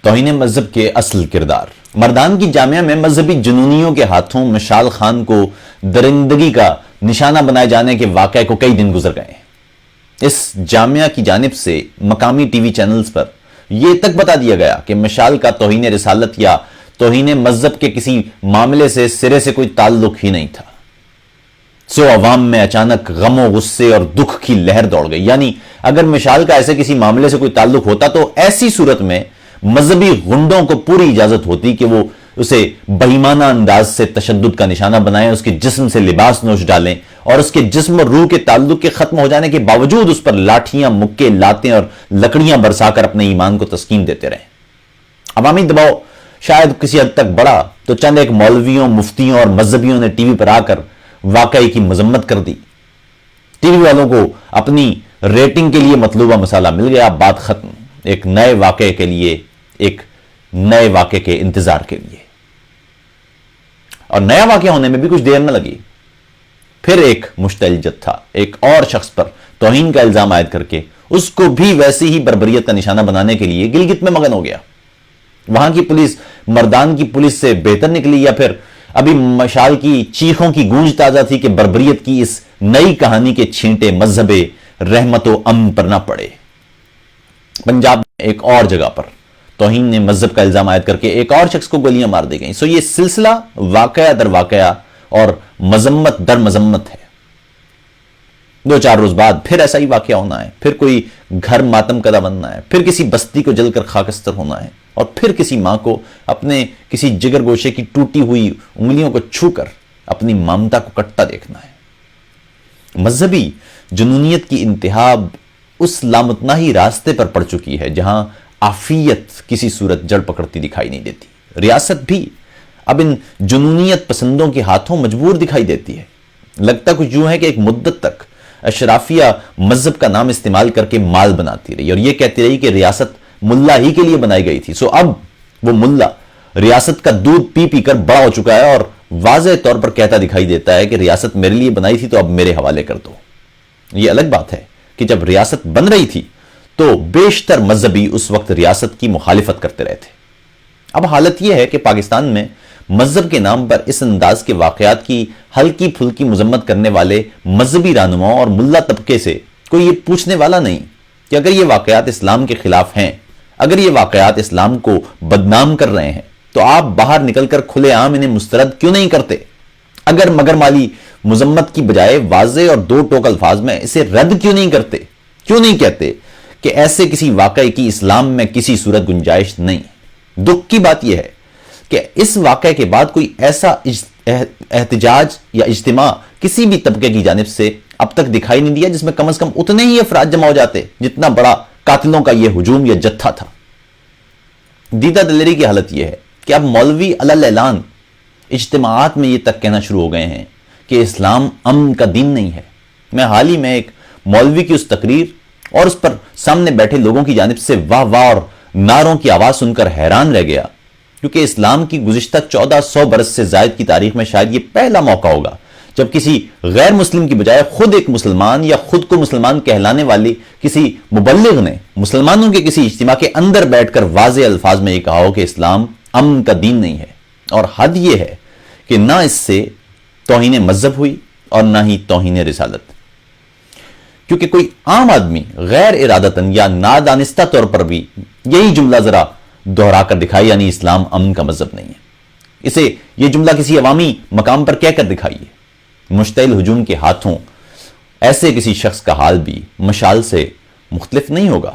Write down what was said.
توہین مذہب کے اصل کردار۔ مردان کی جامعہ میں مذہبی جنونیوں کے ہاتھوں مشال خان کو درندگی کا نشانہ بنائے جانے کے واقعے کو کئی دن گزر گئے ہیں۔ اس جامعہ کی جانب سے مقامی ٹی وی چینلز پر یہ تک بتا دیا گیا کہ مشال کا توہین رسالت یا توہین مذہب کے کسی معاملے سے سرے سے کوئی تعلق ہی نہیں تھا۔ سو عوام میں اچانک غم و غصے اور دکھ کی لہر دوڑ گئی، یعنی اگر مشال کا ایسے کسی معاملے سے کوئی تعلق ہوتا تو ایسی صورت میں مذہبی غنڈوں کو پوری اجازت ہوتی کہ وہ اسے بہیمانہ انداز سے تشدد کا نشانہ بنائیں، اس کے جسم سے لباس نوچ ڈالیں اور اس کے جسم اور روح کے تعلق کے ختم ہو جانے کے باوجود اس پر لاٹھیاں، مکے، لاتیں اور لکڑیاں برسا کر اپنے ایمان کو تسکین دیتے رہیں۔ عوامی دباؤ شاید کسی حد تک بڑا تو چند ایک مولویوں، مفتیوں اور مذہبیوں نے ٹی وی پر آ کر واقعے کی مذمت کر دی۔ ٹی وی والوں کو اپنی ریٹنگ کے لیے مطلوبہ مسئلہ مل گیا، بات ختم۔ ایک نئے واقعے کے لیے، ایک نئے واقعے کے انتظار کے لیے، اور نیا واقعہ ہونے میں بھی کچھ دیر نہ لگی۔ پھر ایک مشتعل جتھا ایک اور شخص پر توہین کا الزام عائد کر کے اس کو بھی ویسی ہی بربریت کا نشانہ بنانے کے لیے گلگت میں مگن ہو گیا۔ وہاں کی پولیس مردان کی پولیس سے بہتر نکلی یا پھر ابھی مشال کی چیخوں کی گونج تازہ تھی کہ بربریت کی اس نئی کہانی کے چھینٹے مذہب رحمت و امن پر نہ پڑے؟ پنجاب میں ایک اور جگہ پر توہین مذہب کا الزام عائد کر کے ایک اور شخص کو گولیاں مار دی گئیں۔ سو یہ سلسلہ واقعہ در واقعہ اور مذمت در مذمت ہے۔ 2-4 روز بعد پھر ایسا ہی واقعہ ہونا ہے، پھر کوئی گھر ماتم کدہ بننا ہے، پھر کسی بستی کو جل کر خاکستر ہونا ہے، اور پھر کسی ماں کو اپنے کسی جگر گوشے کی ٹوٹی ہوئی انگلیوں کو چھو کر اپنی ممتا کو کٹتا دیکھنا ہے۔ مذہبی جنونیت کی انتہا اس لامتناہی راستے پر پڑ چکی ہے جہاں عافیت کسی صورت جڑ پکڑتی دکھائی نہیں دیتی۔ ریاست بھی اب ان جنونیت پسندوں کے ہاتھوں مجبور دکھائی دیتی ہے۔ لگتا کچھ یوں ہے کہ ایک مدت تک اشرافیہ مذہب کا نام استعمال کر کے مال بناتی رہی اور یہ کہتی رہی کہ ریاست ملا ہی کے لیے بنائی گئی تھی۔ سو اب وہ ملا ریاست کا دودھ پی پی کر بڑا ہو چکا ہے اور واضح طور پر کہتا دکھائی دیتا ہے کہ ریاست میرے لیے بنائی تھی تو اب میرے حوالے کر دو۔ یہ الگ بات ہے کہ جب ریاست بن رہی تھی تو بیشتر مذہبی اس وقت ریاست کی مخالفت کرتے رہے تھے۔ اب حالت یہ ہے کہ پاکستان میں مذہب کے نام پر اس انداز کے واقعات کی ہلکی پھلکی مذمت کرنے والے مذہبی رہنماؤں اور ملا طبقے سے کوئی یہ پوچھنے والا نہیں کہ اگر یہ واقعات اسلام کے خلاف ہیں، اگر یہ واقعات اسلام کو بدنام کر رہے ہیں تو آپ باہر نکل کر کھلے عام انہیں مسترد کیوں نہیں کرتے؟ اگر مگر مالی مذمت کی بجائے واضح اور 2 ٹوک الفاظ میں اسے رد کیوں نہیں کرتے؟ کیوں نہیں کہتے کہ ایسے کسی واقعے کی اسلام میں کسی صورت گنجائش نہیں؟ دکھ کی بات یہ ہے کہ اس واقعے کے بعد کوئی ایسا احتجاج یا اجتماع کسی بھی طبقے کی جانب سے اب تک دکھائی نہیں دیا جس میں کم از کم اتنے ہی افراد جمع ہو جاتے جتنا بڑا قاتلوں کا یہ ہجوم یا جتھا تھا۔ دیدہ دلیری کی حالت یہ ہے کہ اب مولوی علی اعلان اجتماعات میں یہ تک کہنا شروع ہو گئے ہیں کہ اسلام امن کا دین نہیں ہے۔ میں حال ہی میں ایک مولوی کی اس تقریر اور اس پر سامنے بیٹھے لوگوں کی جانب سے واہ واہ اور نعروں کی آواز سن کر حیران رہ گیا، کیونکہ اسلام کی گزشتہ 1400 برس سے زائد کی تاریخ میں شاید یہ پہلا موقع ہوگا جب کسی غیر مسلم کی بجائے خود ایک مسلمان یا خود کو مسلمان کہلانے والی کسی مبلغ نے مسلمانوں کے کسی اجتماع کے اندر بیٹھ کر واضح الفاظ میں یہ کہا ہو کہ اسلام امن کا دین نہیں ہے۔ اور حد یہ ہے کہ نہ اس سے توہین مذہب ہوئی اور نہ ہی توہین رسالت، کیونکہ کوئی عام آدمی غیر ارادتاً یا نادانستہ طور پر بھی یہی جملہ ذرا دہرا کر دکھائی، یعنی اسلام امن کا مذہب نہیں ہے، اسے یہ جملہ کسی عوامی مقام پر کہہ کر دکھائیے، مشتعل ہجوم کے ہاتھوں ایسے کسی شخص کا حال بھی مشال سے مختلف نہیں ہوگا۔